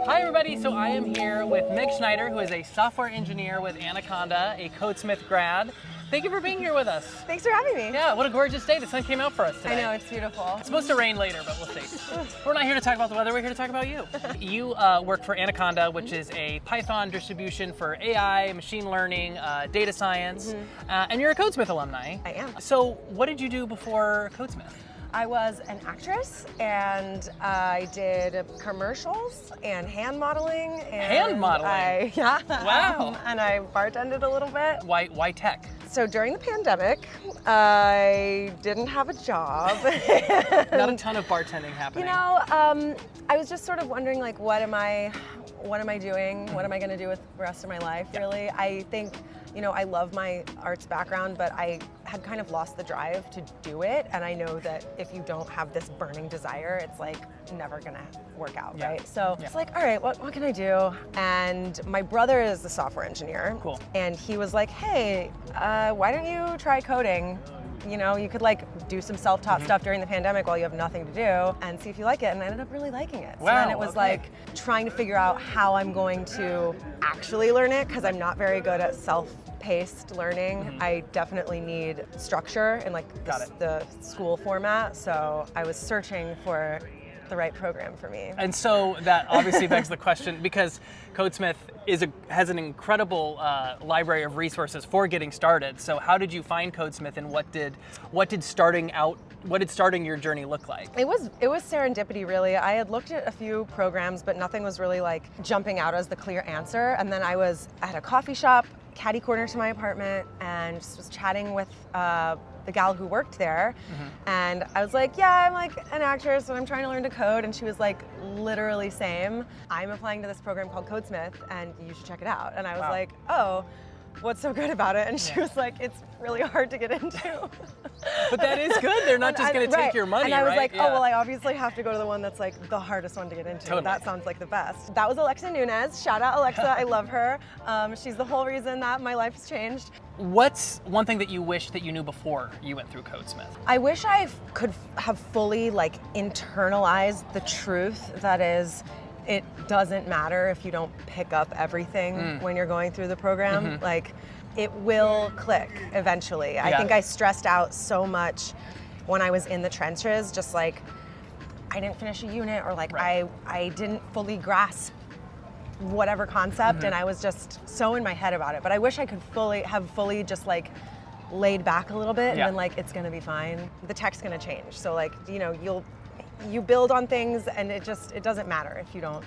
Hi everybody, so I am here with Meg Schneider, who is a software engineer with Anaconda, a Codesmith grad. Thank you for being here with us. Thanks for having me. Yeah, what a gorgeous day. The sun came out for us today. I know, it's beautiful. It's supposed to rain later, but we'll see. We're not here to talk about the weather, we're here to talk about you. You work for Anaconda, which is a Python distribution for AI, machine learning, data science, and you're a Codesmith alumni. I am. So what did you do before Codesmith? I was an actress, and I did commercials and hand modeling. And Hand modeling? Yeah. Wow. And I bartended a little bit. Why tech? So during the pandemic, I didn't have a job. Not a ton of bartending happening. You know, I was just sort of wondering, like, what am I doing? What am I going to do with the rest of my life, really? I think, you know, I love my arts background, but I had kind of lost the drive to do it. And I know that if you don't have this burning desire, it's like never going to work out, right? So it's like, all right, what can I do? And my brother is a software engineer. Cool. And he was like, hey, why don't you try coding? You know, you could like do some self-taught stuff during the pandemic while you have nothing to do and see if you like it. And I ended up really liking it. So then it was like trying to figure out how I'm going to actually learn it, because I'm not very good at self-paced learning. I definitely need structure in like the school format. So I was searching for the right program for me. And so that obviously begs the question, because Codesmith has an incredible library of resources for getting started. So how did you find Codesmith, and what did starting your journey look like? It was serendipity, really. I had looked at a few programs, but nothing was really like jumping out as the clear answer. And then I was at a coffee shop, catty corner to my apartment, and just was chatting with the gal who worked there. And I was like, yeah, I'm like an actress and I'm trying to learn to code. And she was like, literally same. I'm applying to this program called Codesmith and you should check it out. And I was like, oh, what's so good about it? And she was like, it's really hard to get into. But that is good. They're not just going to take your money, And I was right? like, oh, well, I obviously have to go to the one that's like the hardest one to get into. Totally. That sounds like the best. That was Alexa Nunez. Shout out Alexa, I love her. She's the whole reason that my life has changed. What's one thing that you wish that you knew before you went through Codesmith? I wish I could have fully like internalized the truth that is, it doesn't matter if you don't pick up everything when you're going through the program. Like, it will click eventually. I think I stressed out so much when I was in the trenches, just like I didn't finish a unit, or like I didn't fully grasp whatever concept, and I was just so in my head about it. But I wish I could have fully just like laid back a little bit and been like, it's gonna be fine. The tech's gonna change. So like, you know, you build on things, and it doesn't matter if you don't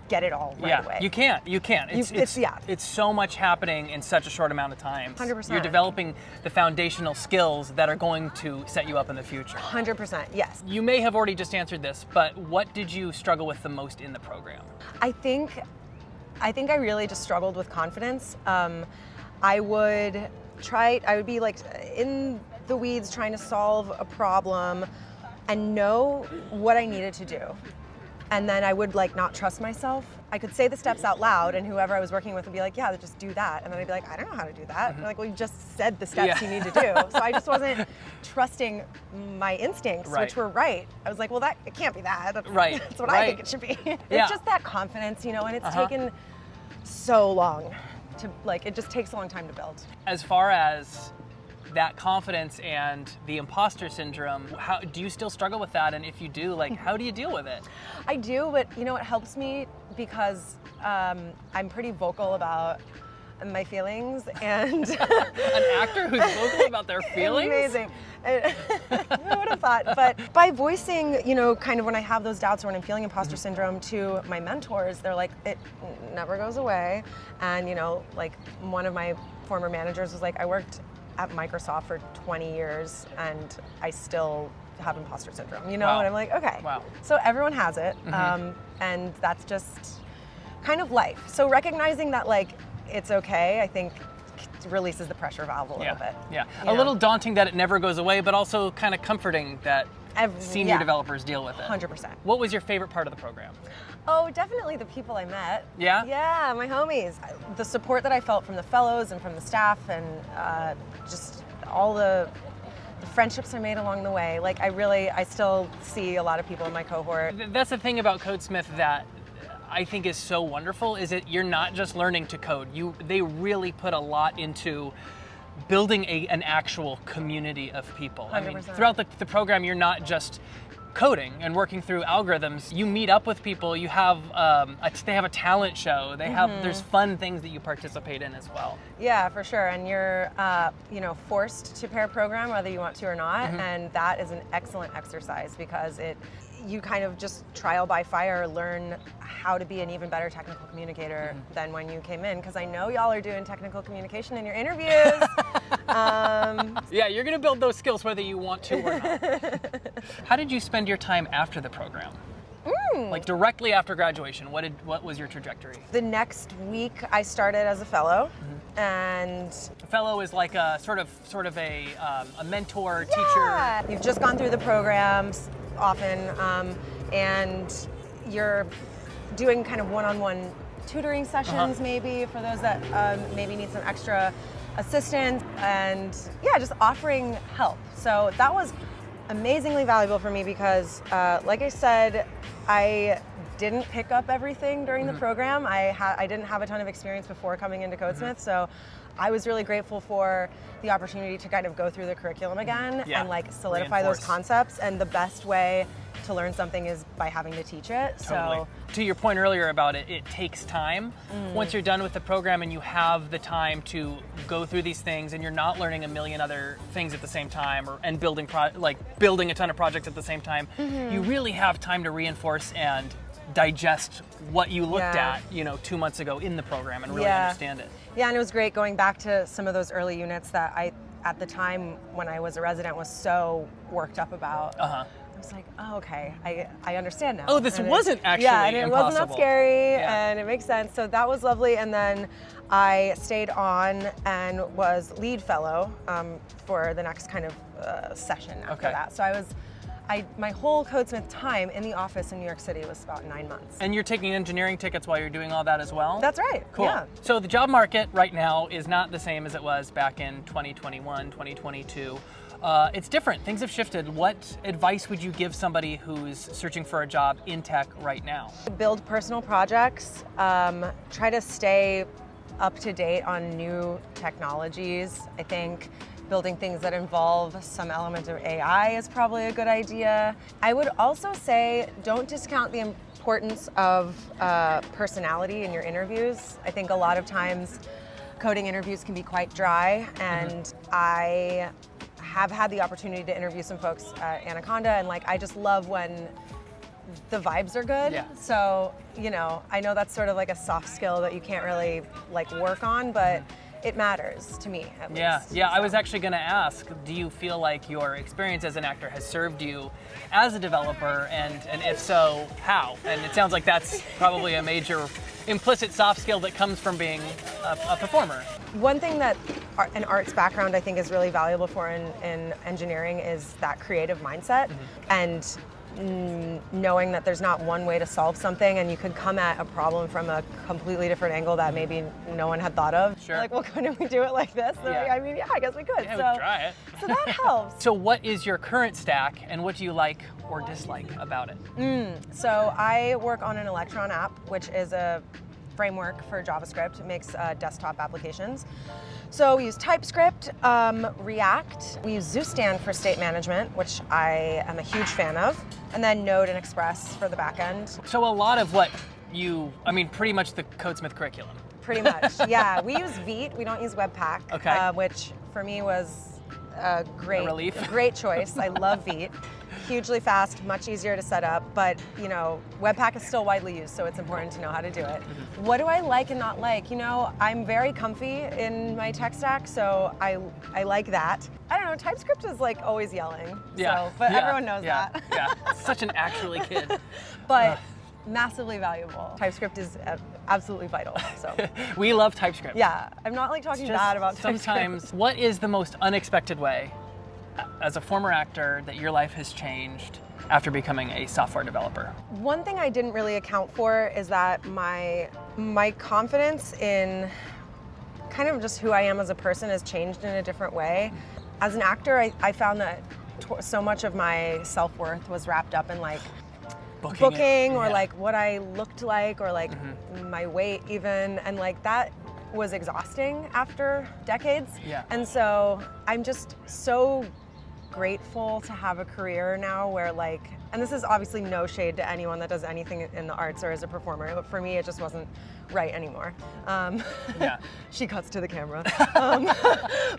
get it all right away. You can't. It's so much happening in such a short amount of time. 100%. You're developing the foundational skills that are going to set you up in the future. 100%, yes. You may have already just answered this, but what did you struggle with the most in the program? I think I really just struggled with confidence. I would be like in the weeds trying to solve a problem and know what I needed to do. And then I would like not trust myself. I could say the steps out loud, and whoever I was working with would be like, yeah, just do that. And then I'd be like, I don't know how to do that. And like, well, you just said the steps you need to do. So I just wasn't trusting my instincts, which were right. I was like, well, it can't be that. That's what I think it should be. It's just that confidence, you know, and it's taken so long to like, it just takes a long time to build. As far as that confidence and the imposter syndrome, how do you still struggle with that? And if you do, like, how do you deal with it? I do, but you know, it helps me because I'm pretty vocal about my feelings, and an actor who's vocal about their feelings? Amazing. Who would have thought? But by voicing, you know, kind of when I have those doubts or when I'm feeling imposter syndrome to my mentors, they're like, it never goes away. And you know, like one of my former managers was like, I worked at Microsoft for 20 years and I still have imposter syndrome, you know? And I'm like, okay. So everyone has it, and that's just kind of life. So recognizing that like it's okay, I think releases the pressure valve a little bit. A little daunting that it never goes away, but also kind of comforting that senior developers deal with it. 100%. What was your favorite part of the program? Oh, definitely the people I met. Yeah? Yeah, my homies. The support that I felt from the fellows and from the staff, and just all the friendships I made along the way. Like I still see a lot of people in my cohort. That's the thing about Codesmith that I think is so wonderful is that you're not just learning to code. They really put a lot into building an actual community of people. 100%. I mean, throughout the program, you're not just coding and working through algorithms. You meet up with people. You have they have a talent show. They have there's fun things that you participate in as well. Yeah, for sure. And you're forced to pair program whether you want to or not, and that is an excellent exercise because you kind of just trial by fire learn how to be an even better technical communicator than when you came in, because I know y'all are doing technical communication in your interviews. Yeah, you're going to build those skills whether you want to or not. How did you spend your time after the program? Like directly after graduation, what was your trajectory? The next week I started as a fellow, and A fellow is like a sort of a mentor, yeah, teacher. you've just gone through the programs often, and you're doing kind of one-on-one tutoring sessions maybe for those that maybe need some extra assistance, and yeah, just offering help. So that was amazingly valuable for me because, like I said, I didn't pick up everything during the program. I didn't have a ton of experience before coming into Codesmith, so I was really grateful for the opportunity to kind of go through the curriculum again and like solidify those concepts. And the best way to learn something is by having to teach it. Totally. So to your point earlier about it takes time. Once you're done with the program and you have the time to go through these things and you're not learning a million other things at the same time and building a ton of projects at the same time, you really have time to reinforce and digest what you looked at, 2 months ago in the program and really understand it. Yeah, and it was great going back to some of those early units that I, at the time when I was a resident, was so worked up about. I was like, oh, okay, I understand now. Oh, this wasn't actually and it impossible. wasn't that scary, and it makes sense. So that was lovely. And then I stayed on and was lead fellow for the next kind of session after that. So my whole Codesmith time in the office in New York City was about 9 months. And you're taking engineering tickets while you're doing all that as well? That's right. Cool. Yeah. So the job market right now is not the same as it was back in 2021, 2022. It's different. Things have shifted. What advice would you give somebody who's searching for a job in tech right now? Build personal projects. Try to stay up to date on new technologies. I think building things that involve some element of AI is probably a good idea. I would also say don't discount the importance of personality in your interviews. I think a lot of times coding interviews can be quite dry, and I have had the opportunity to interview some folks at Anaconda, and I just love when the vibes are good. Yeah. So, I know that's sort of like a soft skill that you can't really work on, but it matters to me, at least. Yeah. I was actually going to ask, do you feel like your experience as an actor has served you as a developer, and if so, how? And it sounds like that's probably a major implicit soft skill that comes from being a performer. One thing that an arts background I think is really valuable for in engineering is that creative mindset, and knowing that there's not one way to solve something, and you could come at a problem from a completely different angle that maybe no one had thought of. Sure. Well, couldn't we do it like this? Yeah. I mean, I guess we could. Yeah, we could try it. So that helps. So what is your current stack, and what do you like or dislike about it? So I work on an Electron app, which is a framework for JavaScript. It makes desktop applications. So we use TypeScript, React. We use Zustand for state management, which I am a huge fan of, and then Node and Express for the back end. So a lot of what pretty much the Codesmith curriculum. Pretty much, yeah. We use Vite. We don't use Webpack, which for me was a great choice. I love Vite. Hugely fast, much easier to set up, but Webpack is still widely used, so it's important to know how to do it. What do I like and not like? I'm very comfy in my tech stack, so I like that. I don't know, TypeScript is always yelling, but everyone knows that. Yeah, such an actually kid. But massively valuable. TypeScript is absolutely vital. So we love TypeScript. Yeah, I'm not talking bad about TypeScript. Sometimes, what is the most unexpected way, as a former actor, that your life has changed after becoming a software developer? One thing I didn't really account for is that my confidence in kind of just who I am as a person has changed in a different way. As an actor, I found that so much of my self-worth was wrapped up in booking or yeah. like what I looked like or like my weight even, and like that was exhausting after decades. Yeah. And so I'm just so grateful to have a career now where like, and this is obviously no shade to anyone that does anything in the arts or as a performer, but for me it just wasn't right anymore. Yeah. She cuts to the camera.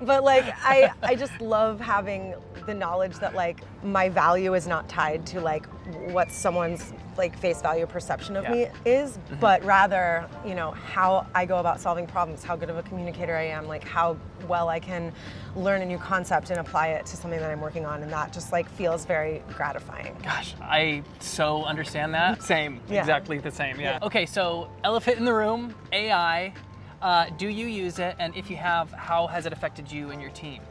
But like I just love having the knowledge that like my value is not tied to like what someone's like face value perception of me is, but rather, you know, how I go about solving problems, how good of a communicator I am, like how well I can learn a new concept and apply it to something that I'm working on, and that just like feels very gratifying. Gosh, I so understand that. Same, Yeah. exactly the same, yeah. Okay, so elephant in the room, AI. Do you use it? And if you have, how has it affected you and your team?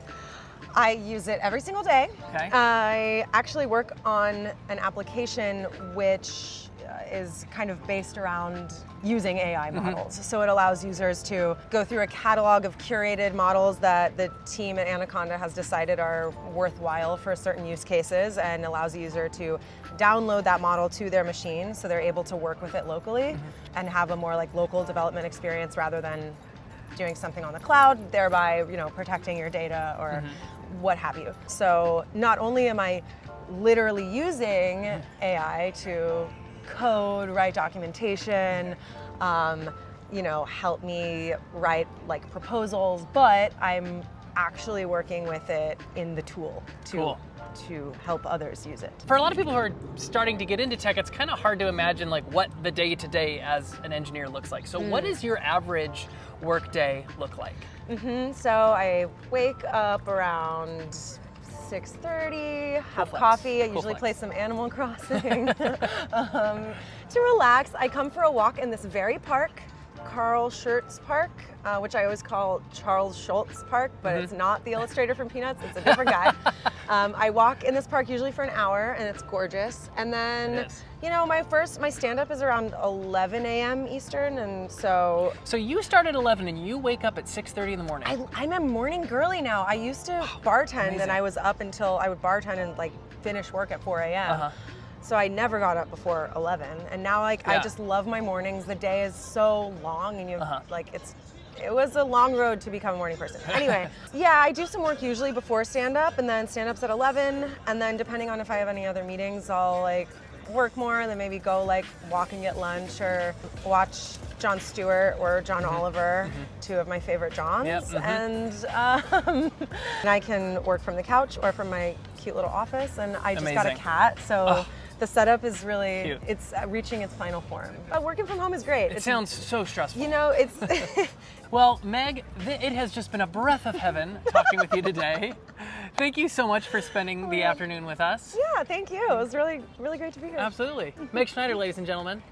I use it every single day. Okay. I actually work on an application which is kind of based around using AI models. So it allows users to go through a catalog of curated models that the team at Anaconda has decided are worthwhile for certain use cases, and allows a user to download that model to their machine so they're able to work with it locally and have a more like local development experience rather than doing something on the cloud, thereby, you know, protecting your data or what have you. So not only am I literally using AI to code, write documentation, you know, help me write like proposals, but I'm actually working with it in the tool to help others use it. For a lot of people who are starting to get into tech, it's kind of hard to imagine like what the day-to-day as an engineer looks like. So what does your average workday look like? So I wake up around 6:30, have coffee. I usually play some Animal Crossing to relax. I come for a walk in this very park, Carl Schurz Park, which I always call Charles Schultz Park, but it's not the illustrator from Peanuts, it's a different guy. I walk in this park usually for an hour, and it's gorgeous. And then, you know, my stand-up is around 11 a.m. Eastern, and so... So you start at 11 and you wake up at 6:30 in the morning. I'm a morning girly now. I used to bartend, amazing. and I was up until I would bartend and like finish work at 4 a.m. So I never got up before 11, and now like I just love my mornings. The day is so long, and you like it was a long road to become a morning person. Anyway, yeah, I do some work usually before stand-up, and then stand-up's at 11, and then depending on if I have any other meetings, I'll like work more, and then maybe go like walk and get lunch or watch Jon Stewart or John Oliver, two of my favorite Johns, and I can work from the couch or from my cute little office, and I just got a cat, so the setup is really cute. It's reaching its final form. But working from home is great. It sounds so stressful. You know, it's Well, Meg, it has just been a breath of heaven talking with you today. Thank you so much for spending the afternoon with us. Yeah, thank you. It was really, really great to be here. Absolutely. Meg Schneider, ladies and gentlemen.